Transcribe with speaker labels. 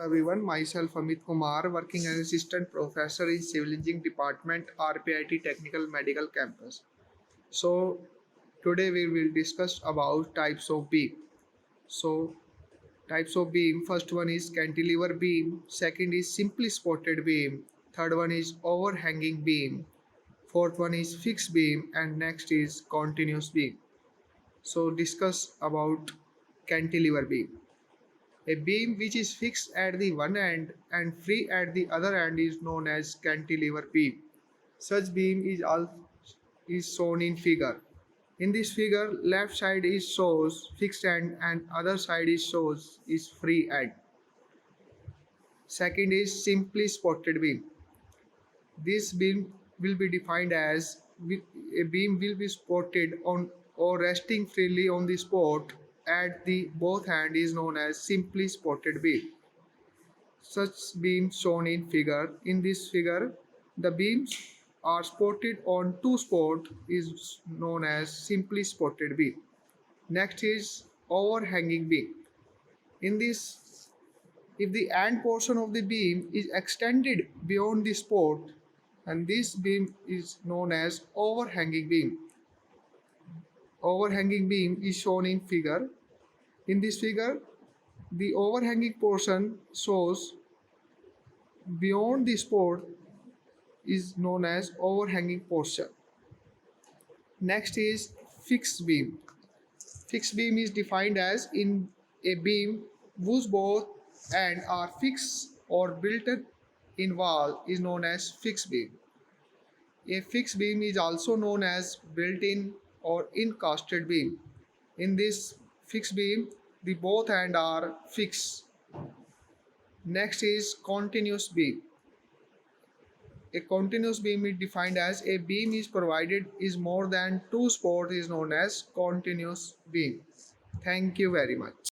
Speaker 1: Everyone, myself Amit Kumar, working as assistant professor in civil engineering department, RPIIT Technical Medical Campus. So today we will discuss about types of beam. So types of beam, first one is cantilever beam, second is simply spotted beam, third one is overhanging beam, fourth one is fixed beam, and next is continuous beam. So discuss about cantilever beam. A beam which is fixed at the one end and free at the other end is known as cantilever beam. Such beam is shown in figure. In this figure, left side is shows fixed end and other side is shows is free end. Second is simply spotted beam. This beam will be defined as a beam will be spotted on or resting freely on the spot at the both hand is known as simply spotted beam. Such beams shown in figure. In this figure, the beams are spotted on two spots is known as simply spotted beam. Next is overhanging beam. In this, if the end portion of the beam is extended beyond the spot, and this beam is known as overhanging beam. Overhanging beam is shown in figure. In this figure, the overhanging portion shows beyond the spot is known as overhanging portion. Next is fixed beam. Fixed beam is defined as in a beam whose both ends are fixed or built in wall is known as fixed beam. A fixed beam is also known as built-in or encasted beam. In this fixed beam, the both ends are fixed. Next is continuous beam. A continuous beam is defined as a beam is provided is more than two spots is known as continuous beam. Thank you very much.